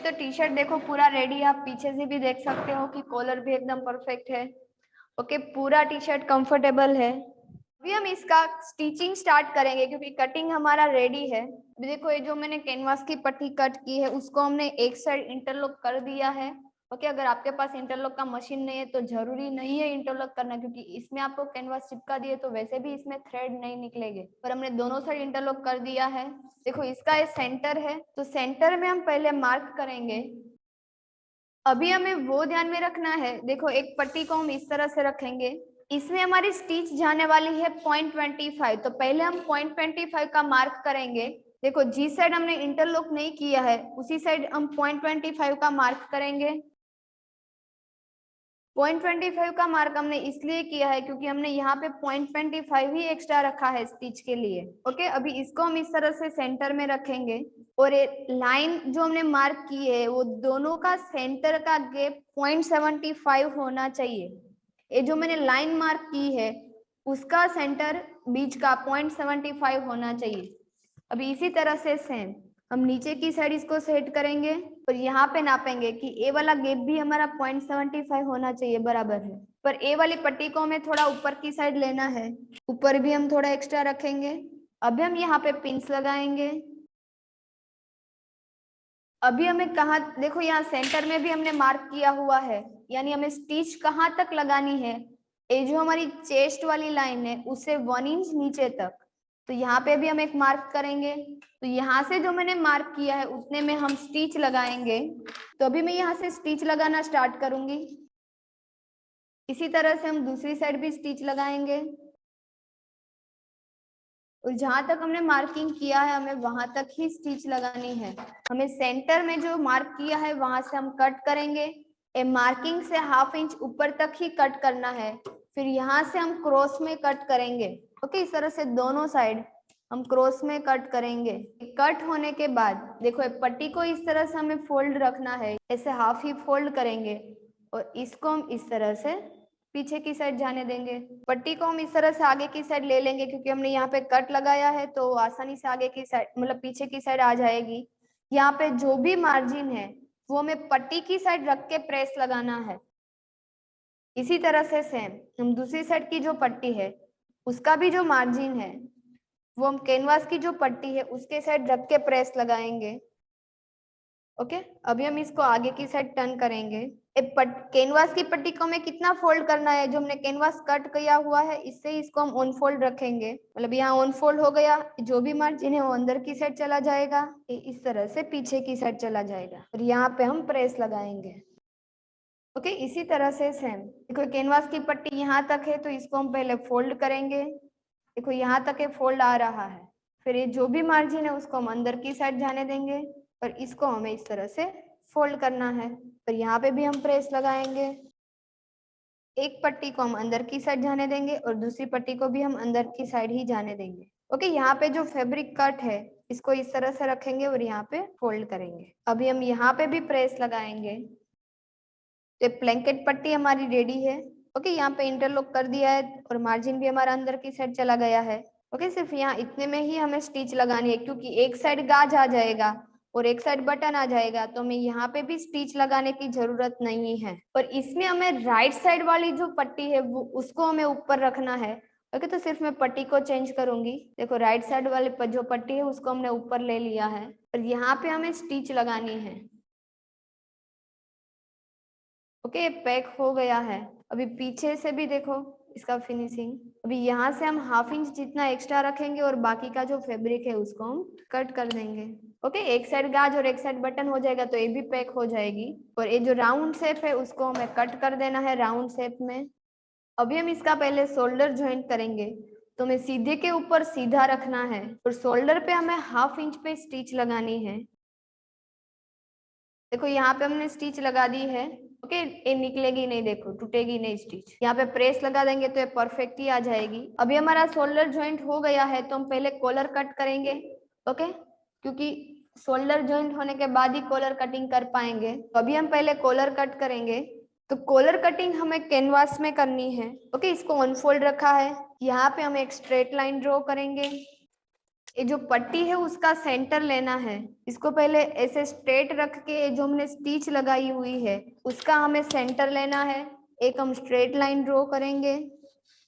तो T shirt देखो पूरा रेडी है, आप पीछे से भी देख सकते हो कि कॉलर भी एकदम परफेक्ट है। ओके, पूरा टी शर्ट कंफर्टेबल है। अभी हम इसका स्टिचिंग स्टार्ट करेंगे क्योंकि कटिंग हमारा रेडी है। अभी देखो ये जो मैंने कैनवास की पट्टी कट की है उसको हमने एक साइड इंटरलॉक कर दिया है। ओके, अगर आपके पास इंटरलॉक का मशीन नहीं है तो जरूरी नहीं है इंटरलॉक करना, क्योंकि इसमें आपको कैनवास चिपका दिए तो वैसे भी इसमें थ्रेड नहीं निकलेंगे, पर हमने दोनों साइड इंटरलॉक कर दिया है। देखो इसका ये सेंटर है, तो सेंटर में हम पहले मार्क करेंगे। अभी हमें वो ध्यान में रखना है, देखो एक पट्टी को हम इस तरह से रखेंगे, इसमें हमारी स्टिच जाने वाली है 0.25, तो पहले हम 0.25 का मार्क करेंगे। देखो जिस साइड हमने इंटरलॉक नहीं किया है उसी साइड हम 0.25 का मार्क करेंगे। 0.25 का मार्क हमने इसलिए किया है क्योंकि हमने यहाँ पे 0.25 ही एक्स्ट्रा रखा है स्टिच के लिए। ओके, अभी इसको हम इस तरह से सेंटर में रखेंगे और ये लाइन जो हमने मार्क की है वो दोनों का सेंटर का गैप 0.75 होना चाहिए। ये जो मैंने लाइन मार्क की है उसका सेंटर बीच का 0.75 होना चाहिए। अभी इसी तरह से सेम हम नीचे की साइड इसको सेट करेंगे और यहाँ पे नापेंगे कि ए वाला गैप भी हमारा 0.75 होना चाहिए, बराबर है। पर ए वाली पट्टी को हमें थोड़ा ऊपर की साइड लेना है, ऊपर भी हम थोड़ा एक्स्ट्रा रखेंगे। अभी हम यहाँ पे पिंस लगाएंगे। अभी हमें कहाँ, देखो यहाँ सेंटर में भी हमने मार्क किया हुआ है, यानी हमें स्टिच कहाँ तक लगानी है, ये जो हमारी चेस्ट वाली लाइन है उससे 1 इंच नीचे तक। तो यहाँ पे भी हम एक मार्क करेंगे, तो यहाँ से जो मैंने मार्क किया है उतने में हम स्टिच लगाएंगे। तो अभी मैं यहाँ से स्टिच लगाना स्टार्ट करूंगी। इसी तरह से हम दूसरी साइड भी स्टिच लगाएंगे और जहां तक हमने मार्किंग किया है हमें वहां तक ही स्टिच लगानी है। हमें सेंटर में जो मार्क किया है वहां से हम कट करेंगे, मार्किंग से 1/2 इंच ऊपर तक ही कट करना है। फिर यहाँ से हम क्रॉस में कट करेंगे। ओके, इस तरह से दोनों साइड हम क्रॉस में कट करेंगे। कट होने के बाद देखो पट्टी को इस तरह से हमें फोल्ड रखना है, ऐसे हाफ ही फोल्ड करेंगे और इसको हम इस तरह से पीछे की साइड जाने देंगे। पट्टी को हम इस तरह से आगे की साइड ले लेंगे क्योंकि हमने यहाँ पे कट लगाया है तो आसानी से आगे की साइड मतलब पीछे की साइड आ जाएगी। यहाँ पे जो भी मार्जिन है वो हमें पट्टी की साइड रख के प्रेस लगाना है। इसी तरह से सेम हम दूसरी साइड की जो पट्टी है उसका भी जो मार्जिन है वो हम कैनवास की जो पट्टी है उसके साइड रख के प्रेस लगाएंगे। ओके, अभी हम इसको आगे की साइड टर्न करेंगे। कैनवास की पट्टी को हमें कितना फोल्ड करना है, जो हमने कैनवास कट किया हुआ है इससे इसको हम ऑन फोल्ड रखेंगे, मतलब यहाँ ऑन फोल्ड हो गया, जो भी मार्जिन है वो अंदर की साइड चला जाएगा, इस तरह से पीछे की साइड चला जाएगा और यहाँ पे हम प्रेस लगाएंगे। ओके, इसी तरह से सेम देखो कैनवास की पट्टी यहाँ तक है तो इसको हम पहले फोल्ड करेंगे। देखो यहाँ तक ये फोल्ड आ रहा है, फिर ये जो भी मार्जिन है उसको हम अंदर की साइड जाने देंगे और इसको हमें इस तरह से फोल्ड करना है। फिर यहाँ पे भी हम प्रेस लगाएंगे। एक पट्टी को हम अंदर की साइड जाने देंगे और दूसरी पट्टी को भी हम अंदर की साइड ही जाने देंगे। ओके, यहाँ पे जो फैब्रिक कट है इसको इस तरह से रखेंगे और यहाँ पे फोल्ड करेंगे। अभी हम यहाँ पे भी प्रेस लगाएंगे। तो ब्लैंकेट पट्टी हमारी रेडी है। ओके, यहाँ पे इंटरलॉक कर दिया है और मार्जिन भी हमारा अंदर की साइड चला गया है। ओके, सिर्फ यहाँ इतने में ही हमें स्टिच लगानी है क्योंकि एक साइड गाज आ जाएगा और एक साइड बटन आ जाएगा, तो हमें यहाँ पे भी स्टिच लगाने की जरूरत नहीं है। और इसमें हमें राइट साइड वाली जो पट्टी है वो उसको हमें ऊपर रखना है। ओके, तो सिर्फ मैं पट्टी को चेंज करूंगी। देखो राइट साइड वाली जो पट्टी है उसको हमने ऊपर ले लिया है और यहाँ पे हमें स्टिच लगानी है। ओके, पैक हो गया है। अभी पीछे से भी देखो इसका फिनिशिंग। अभी यहाँ से हम 1/2 इंच जितना एक्स्ट्रा रखेंगे और बाकी का जो फैब्रिक है उसको हम कट कर देंगे। ओके, एक साइड गाज और एक साइड बटन हो जाएगा तो ये भी पैक हो जाएगी और ये जो राउंड शेप है उसको हमें कट कर देना है राउंड शेप में। अभी हम इसका पहले शोल्डर ज्वाइंट करेंगे, तो हमें सीधे के ऊपर सीधा रखना है और शोल्डर पे हमें 1/2 इंच पे स्टिच लगानी है। देखो यहाँ पे हमने स्टिच लगा दी है। ओके, ये निकलेगी नहीं, देखो टूटेगी नहीं स्टिच। यहाँ पे प्रेस लगा देंगे तो ये परफेक्ट ही आ जाएगी। अभी हमारा शोल्डर ज्वाइंट हो गया है तो हम पहले कॉलर कट करेंगे। ओके, क्योंकि शोल्डर ज्वाइंट होने के बाद ही कॉलर कटिंग कर पाएंगे, तो अभी हम पहले कॉलर कट करेंगे। तो कॉलर कटिंग हमें कैनवास में करनी है। ओके, इसको अनफोल्ड रखा है, यहाँ पे हम एक स्ट्रेट लाइन ड्रॉ करेंगे। ये जो पट्टी है उसका सेंटर लेना है। इसको पहले ऐसे स्ट्रेट रख के जो हमने स्टिच लगाई हुई है उसका हमें सेंटर लेना है। एक हम स्ट्रेट लाइन ड्रॉ करेंगे,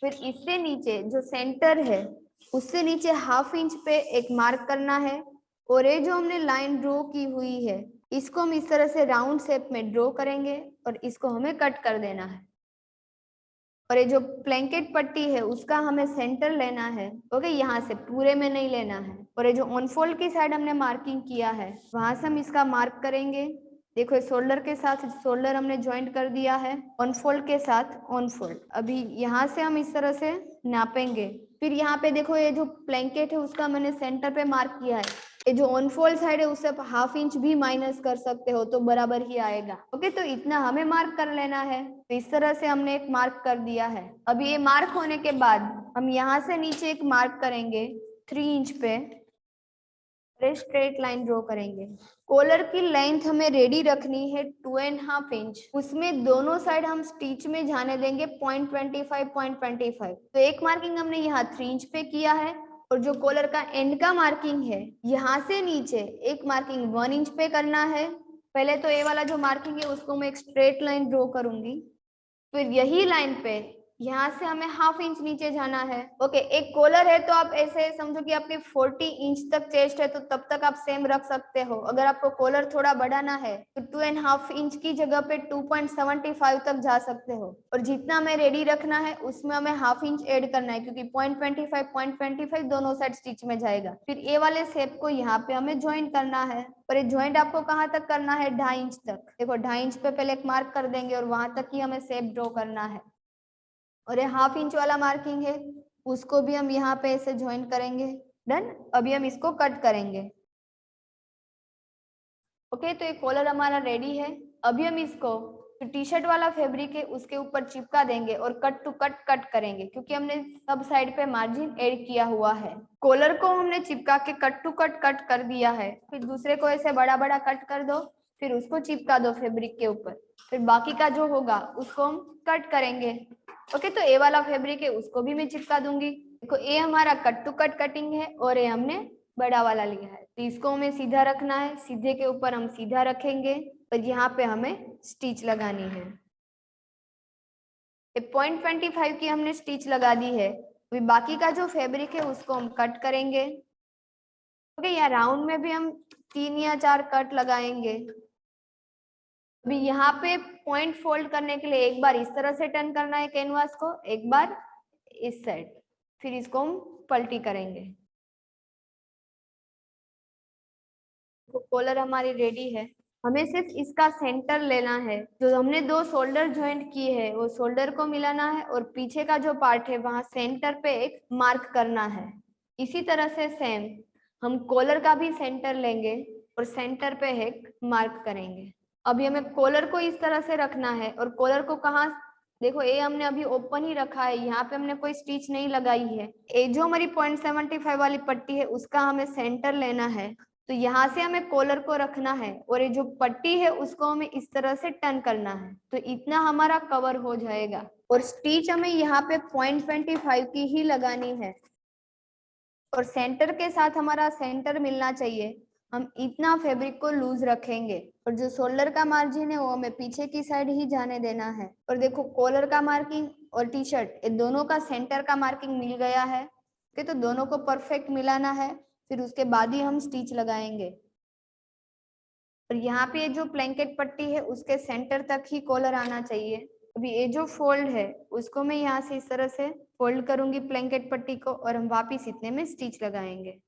फिर इससे नीचे जो सेंटर है उससे नीचे 1/2 इंच पे एक मार्क करना है, और ये जो हमने लाइन ड्रॉ की हुई है इसको हम इस तरह से राउंड शेप में ड्रॉ करेंगे और इसको हमें कट कर देना है। और ये जो ब्लैंकेट पट्टी है उसका हमें सेंटर लेना है। ओके, यहाँ से पूरे में नहीं लेना है। और ये जो ऑन फोल्ड की साइड हमने मार्किंग किया है वहां से हम इसका मार्क करेंगे। देखो शोल्डर के साथ शोल्डर हमने ज्वाइंट कर दिया है, ऑन फोल्ड के साथ ऑन फोल्ड। अभी यहाँ से हम इस तरह से नापेंगे। फिर यहाँ पे देखो ये जो ब्लैंकेट है उसका मैंने सेंटर पे मार्क किया है। ये जो ऑन फोल्ड साइड है उससे 1/2 इंच भी माइनस कर सकते हो तो बराबर ही आएगा। ओके, तो इतना हमें मार्क कर लेना है। तो इस तरह से हमने एक मार्क कर दिया है। अभी ये मार्क होने के बाद हम यहाँ से नीचे एक मार्क करेंगे 3 इंच पे, स्ट्रेट लाइन ड्रॉ करेंगे। कॉलर की लेंथ हमें रेडी रखनी है 2.5 इंच। उसमें दोनों साइड हम स्टिच में जाने देंगे 0.25 तो एक मार्किंग हमने यहाँ 3 इंच पे किया है, और जो कॉलर का एंड का मार्किंग है यहाँ से नीचे एक मार्किंग 1 इंच पे करना है। पहले तो ये वाला जो मार्किंग है उसको मैं एक स्ट्रेट लाइन ड्रॉ करूंगी, फिर यही लाइन पे यहाँ से हमें 1/2 इंच नीचे जाना है। ओके, एक कॉलर है तो आप ऐसे समझो कि आपकी 40 इंच तक चेस्ट है तो तब तक आप सेम रख सकते हो। अगर आपको कॉलर थोड़ा बढ़ाना है तो 2.5 इंच की जगह पे 2.75 तक जा सकते हो। और जितना हमें रेडी रखना है उसमें हमें 1/2 इंच ऐड करना है, क्योंकि 0.25 दोनों साइड स्टिच में जाएगा। फिर ए वाले शेप को यहाँ पे हमें ज्वाइन करना है, और ये ज्वाइंट आपको कहाँ तक करना है 2.5 इंच तक। देखो 2.5 इंच पे पहले एक मार्क कर देंगे और वहां तक ही हमें शेप ड्रॉ करना है। और ये 1/2 इंच वाला मार्किंग है उसको भी हम यहाँ पे ऐसे ज्वाइन करेंगे। डन। अभी हम इसको कट करेंगे। ओके, तो ये कॉलर हमारा रेडी है। अभी हम इसको जो टी शर्ट वाला फैब्रिक है उसके ऊपर चिपका देंगे और कट टू कट करेंगे, क्योंकि हमने सब साइड पे मार्जिन ऐड किया हुआ है। कॉलर को हमने चिपका के कट टू कट कर दिया है। फिर दूसरे को ऐसे बड़ा बड़ा कट कर दो, फिर उसको चिपका दो फैब्रिक के ऊपर। फिर बाकी का जो होगा उसको हम कट करेंगे। ओके, तो ए वाला फैब्रिक है उसको भी मैं चिपका दूंगी। देखो ये हमारा कट टू कट कटिंग है और ये हमने बड़ा वाला लिया है, तो इसको हमें सीधा रखना है। सीधे के ऊपर हम सीधा रखेंगे और यहाँ पे हमें स्टिच लगानी है। 0.25 की हमने स्टिच लगा दी है। अभी बाकी का जो फैब्रिक है उसको हम कट करेंगे। ओके, या राउंड में भी हम 3 या 4 कट लगाएंगे। अभी यहाँ पे पॉइंट फोल्ड करने के लिए एक बार इस तरह से टर्न करना है कैनवास को, एक बार इस साइड, फिर इसको हम पलटी करेंगे। तो कॉलर हमारी रेडी है। हमें सिर्फ इसका सेंटर लेना है। जो हमने 2 शोल्डर ज्वाइंट किए हैं वो शोल्डर को मिलाना है, और पीछे का जो पार्ट है वहां सेंटर पे एक मार्क करना है। इसी तरह से सेम हम कॉलर का भी सेंटर लेंगे और सेंटर पे एक मार्क करेंगे। अभी हमें कॉलर को इस तरह से रखना है, और कॉलर को कहाँ, देखो ये हमने अभी ओपन ही रखा है, यहाँ पे हमने कोई स्टिच नहीं लगाई है। ये जो हमारी 0.75 वाली पट्टी है उसका हमें सेंटर लेना है। तो यहाँ से हमें कॉलर को रखना है, और ये जो पट्टी है उसको हमें इस तरह से टर्न करना है, तो इतना हमारा कवर हो जाएगा। और स्टिच हमें यहाँ पे 0.25 की ही लगानी है, और सेंटर के साथ हमारा सेंटर मिलना चाहिए। हम इतना फैब्रिक को लूज रखेंगे, और जो शोल्डर का मार्जिन है वो हमें पीछे की साइड ही जाने देना है। और देखो कॉलर का मार्किंग और टी शर्ट ये दोनों का सेंटर का मार्किंग मिल गया है। तो दोनों को परफेक्ट मिलाना है, फिर उसके बाद ही हम स्टिच लगाएंगे। और यहाँ पे जो ब्लैंकेट पट्टी है उसके सेंटर तक ही कॉलर आना चाहिए। अभी ये जो फोल्ड है उसको मैं यहाँ से इस तरह से फोल्ड करूंगी ब्लैंकेट पट्टी को, और हम वापिस इतने में स्टिच लगाएंगे।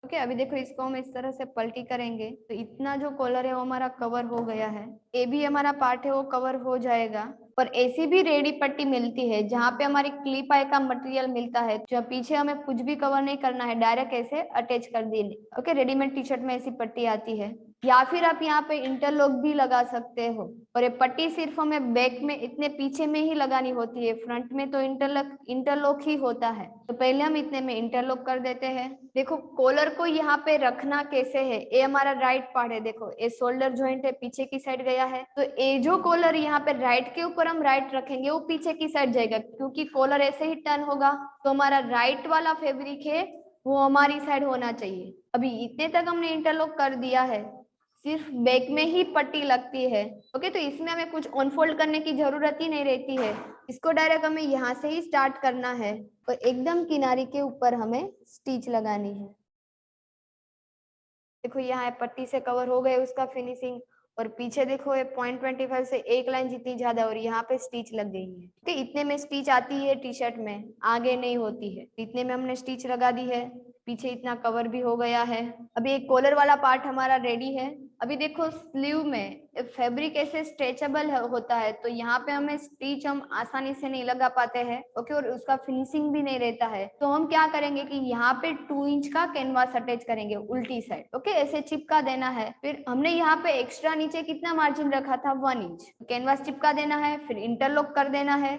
ओके, अभी देखो इसको हम इस तरह से पलटी करेंगे तो इतना जो कॉलर है वो हमारा कवर हो गया है। ये भी हमारा पार्ट है वो कवर हो जाएगा। पर ऐसी भी रेडी पट्टी मिलती है जहाँ पे हमारी क्लिप आई का मटेरियल मिलता है, जो पीछे हमें कुछ भी कवर नहीं करना है, डायरेक्ट ऐसे अटैच कर देने। ओके, रेडीमेड टी शर्ट में ऐसी पट्टी आती है, या फिर आप यहाँ पे इंटरलॉक भी लगा सकते हो। और ये पट्टी सिर्फ हमें बैक में इतने पीछे में ही लगानी होती है, फ्रंट में तो इंटरलॉक ही होता है। तो पहले हम इतने में इंटरलॉक कर देते हैं। देखो कॉलर को यहाँ पे रखना कैसे है, ये हमारा राइट पार्ट है। देखो ये शोल्डर ज्वाइंट है, पीछे की साइड गया है, तो ये जो कॉलर यहाँ पे राइट के ऊपर हम राइट रखेंगे वो पीछे की साइड जाएगा, क्योंकि कॉलर ऐसे ही टर्न होगा। तो हमारा राइट वाला फैब्रिक है वो हमारी साइड होना चाहिए। अभी इतने तक हमने इंटरलॉक कर दिया है, सिर्फ बैक में ही पट्टी लगती है। ओके, तो इसमें हमें कुछ अनफोल्ड करने की जरूरत ही नहीं रहती है। इसको डायरेक्ट हमें यहाँ से ही स्टार्ट करना है और एकदम किनारे के ऊपर हमें स्टिच लगानी है। देखो यहाँ पट्टी से कवर हो गए उसका फिनिशिंग, और पीछे देखो ये 0.25 से एक लाइन जितनी ज्यादा और यहाँ पे स्टिच लग गई है। तो इतने में स्टिच आती है टी शर्ट में, आगे नहीं होती है। इतने में हमने स्टिच लगा दी है, पीछे इतना कवर भी हो गया है। अभी एक कॉलर वाला पार्ट हमारा रेडी है। अभी देखो स्लीव में फैब्रिक ऐसे स्ट्रेचेबल होता है, तो यहाँ पे हमें स्टिच हम आसानी से नहीं लगा पाते हैं। ओके, और उसका फिनिशिंग भी नहीं रहता है। तो हम क्या करेंगे कि यहाँ पे 2 इंच का कैनवास अटैच करेंगे उल्टी साइड। ओके, ऐसे चिपका देना है। फिर हमने यहाँ पे एक्स्ट्रा नीचे कितना मार्जिन रखा था, 1 इंच कैनवास चिपका देना है, फिर इंटरलॉक कर देना है।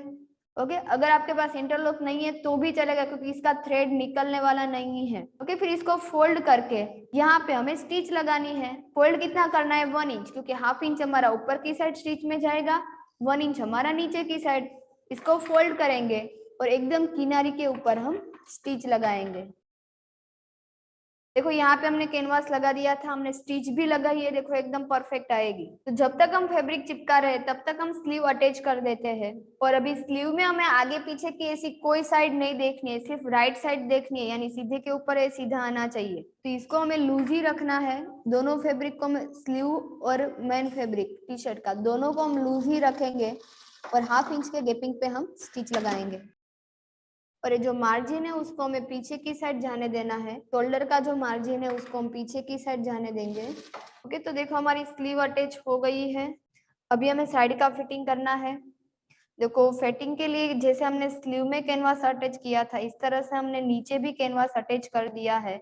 ओके, अगर आपके पास इंटरलॉक नहीं है तो भी चलेगा, क्योंकि इसका थ्रेड निकलने वाला नहीं है। ओके, फिर इसको फोल्ड करके यहाँ पे हमें स्टिच लगानी है। फोल्ड कितना करना है, 1 इंच, क्योंकि हाफ इंच हमारा ऊपर की साइड स्टिच में जाएगा, 1 इंच हमारा नीचे की साइड। इसको फोल्ड करेंगे और एकदम किनारे के ऊपर हम स्टिच लगाएंगे। देखो यहाँ पे हमने कैनवास लगा दिया था, हमने स्टिच भी लगाई है, देखो एकदम परफेक्ट आएगी। तो जब तक हम फैब्रिक चिपका रहे तब तक हम स्लीव अटैच कर देते हैं। और अभी स्लीव में हमें आगे पीछे की ऐसी कोई साइड नहीं देखनी है, सिर्फ राइट साइड देखनी है, यानी सीधे के ऊपर है, सीधा आना चाहिए। तो इसको हमें लूज ही रखना है। दोनों फैब्रिक को, स्लीव और मेन फैब्रिक टी शर्ट का, दोनों को हम लूज ही रखेंगे और हाफ इंच के गैपिंग पे हम स्टिच लगाएंगे। और ये जो मार्जिन है उसको हमें पीछे की साइड जाने देना है। शोल्डर का जो मार्जिन है उसको हम पीछे की साइड जाने देंगे। ओके, तो देखो हमारी स्लीव अटैच हो गई है। अभी हमें साइड का फिटिंग करना है। देखो फिटिंग के लिए जैसे हमने स्लीव में कैनवास अटैच किया था, इस तरह से हमने नीचे भी कैनवास अटैच कर दिया है।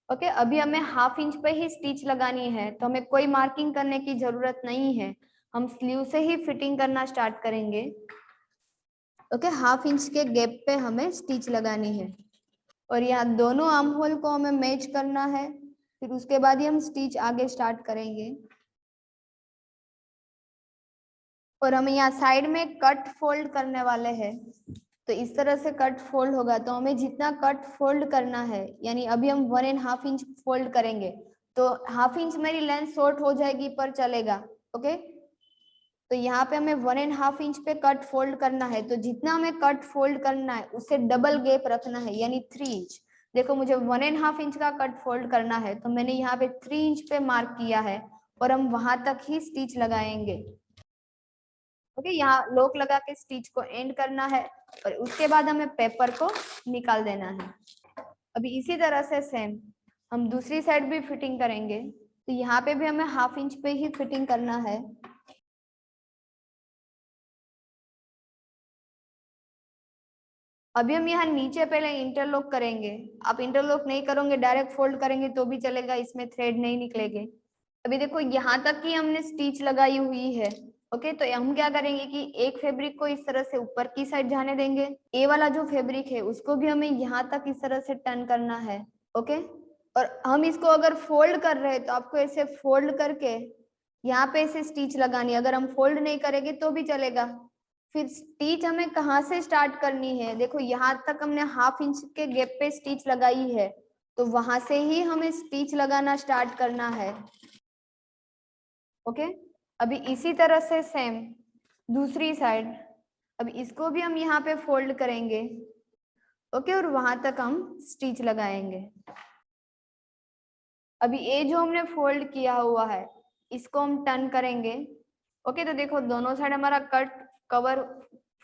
ओके, अभी हमें हाफ इंच पे ही स्टिच लगानी है, तो हमें कोई मार्किंग करने की जरूरत नहीं है। हम स्लीव से ही फिटिंग करना स्टार्ट करेंगे। ओके, हाफ इंच के गैप पे हमें स्टिच लगानी है और यहाँ दोनों आर्म होल को हमें मैच करना है। फिर उसके बाद ही हम स्टिच आगे स्टार्ट करेंगे। और हम यहाँ साइड में कट फोल्ड करने वाले हैं, तो इस तरह से कट फोल्ड होगा। तो हमें जितना कट फोल्ड करना है, यानी अभी हम 1.5 इंच फोल्ड करेंगे, तो हाफ इंच मेरी लेंथ शॉर्ट हो जाएगी पर चलेगा। ओके, तो यहाँ पे हमें 1.5 इंच पे कट फोल्ड करना है, तो जितना हमें कट फोल्ड करना है उससे डबल गैप रखना है, यानी 3 इंच। देखो मुझे 1.5 इंच का कट फोल्ड करना है, तो मैंने यहाँ पे 3 इंच पे मार्क किया है और हम वहां तक ही स्टिच लगाएंगे। ओके, यहाँ लॉक लगा के स्टिच को एंड करना है और उसके बाद हमें पेपर को निकाल देना है। अभी इसी तरह से सेम हम दूसरी साइड भी फिटिंग करेंगे। तो यहाँ पे भी हमें हाफ इंच पे ही फिटिंग करना है। अभी हम यहाँ नीचे पहले इंटरलॉक करेंगे। आप इंटरलॉक नहीं करोगे, डायरेक्ट फोल्ड करेंगे तो भी चलेगा, इसमें थ्रेड नहीं निकलेंगे। अभी देखो यहाँ तक की हमने स्टिच लगाई हुई है। ओके, तो हम क्या करेंगे कि एक फैब्रिक को इस तरह से ऊपर की साइड जाने देंगे। ए वाला जो फैब्रिक है उसको भी हमें यहाँ तक इस तरह से टर्न करना है। ओके, और हम इसको अगर फोल्ड कर रहे हैं तो आपको ऐसे फोल्ड करके यहाँ पे ऐसे स्टिच लगानी है। अगर हम फोल्ड नहीं करेंगे तो भी चलेगा। फिर स्टिच हमें कहाँ से स्टार्ट करनी है, देखो यहाँ तक हमने हाफ इंच के गैप पे स्टिच लगाई है, तो वहां से ही हमें स्टिच लगाना स्टार्ट करना है। ओके, अभी इसी तरह से सेम दूसरी साइड, अब इसको भी हम यहाँ पे फोल्ड करेंगे। ओके, और वहां तक हम स्टिच लगाएंगे। अभी ये जो हमने फोल्ड किया हुआ है इसको हम टर्न करेंगे। ओके, तो देखो दोनों साइड हमारा कट कवर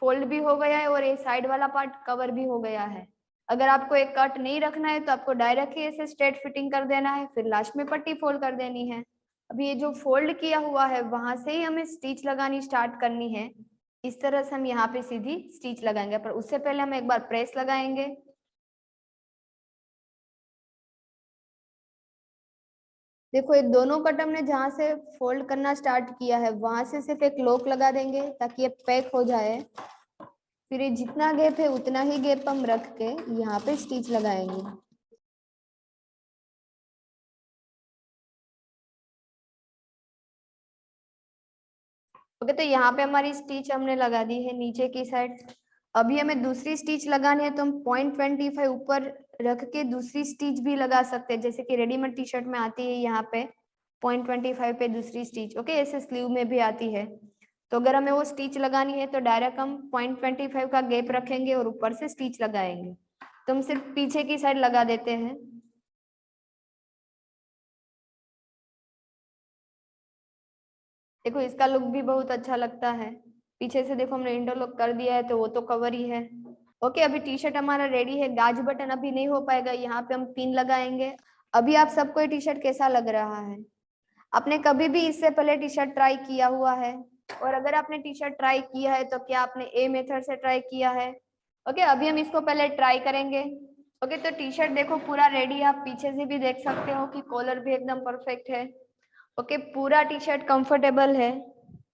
फोल्ड भी हो गया है और ये साइड वाला पार्ट कवर भी हो गया है। अगर आपको एक कट नहीं रखना है तो आपको डायरेक्ट ही ऐसे स्ट्रेट फिटिंग कर देना है, फिर लास्ट में पट्टी फोल्ड कर देनी है। अभी ये जो फोल्ड किया हुआ है वहां से ही हमें स्टिच लगानी स्टार्ट करनी है। इस तरह से हम यहाँ पे सीधी स्टिच लगाएंगे, पर उससे पहले हम एक बार प्रेस लगाएंगे। देखो ये दोनों कट हमने जहाँ से फोल्ड करना स्टार्ट किया है वहां से सिर्फ एक लॉक लगा देंगे ताकि ये पैक हो जाए। फिर ये जितना गैप है उतना ही गैप हम रख के यहाँ पे स्टिच लगाएंगे। ओके, तो यहाँ पे हमारी स्टिच हमने लगा दी है नीचे की साइड। अभी हमें दूसरी स्टिच लगानी है, तो हम 0.25 ऊपर रख के दूसरी स्टिच भी लगा सकते हैं, जैसे कि रेडीमेड टी शर्ट में आती है यहाँ पे 0.25 पे दूसरी स्टिच। ओके, ऐसे स्लीव में भी आती है। तो अगर हमें वो स्टिच लगानी है तो डायरेक्ट हम 0.25 का गैप रखेंगे और ऊपर से स्टिच लगाएंगे। तो हम सिर्फ पीछे की साइड लगा देते हैं। देखो इसका लुक भी बहुत अच्छा लगता है। पीछे से देखो हमने इंटरलॉक कर दिया है तो वो तो कवर ही है। ओके, अभी टी शर्ट हमारा रेडी है। गाज बटन अभी नहीं हो पाएगा, यहाँ पे हम पिन लगाएंगे। अभी आप सबको ये टी शर्ट कैसा लग रहा है? आपने कभी भी इससे पहले टी शर्ट ट्राई किया हुआ है? और अगर आपने टी शर्ट ट्राई किया है तो क्या आपने ए मेथड से ट्राई किया है? ओके, अभी हम इसको पहले ट्राई करेंगे। ओके, तो टी शर्ट देखो पूरा रेडी है। आप पीछे से भी देख सकते हो कि कॉलर भी एकदम परफेक्ट है। ओके, पूरा टी शर्ट कंफर्टेबल है।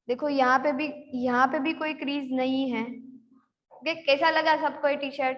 देखो यहाँ पे भी कोई क्रीज नहीं है। ओके, कैसा लगा सबको ये टी शर्ट?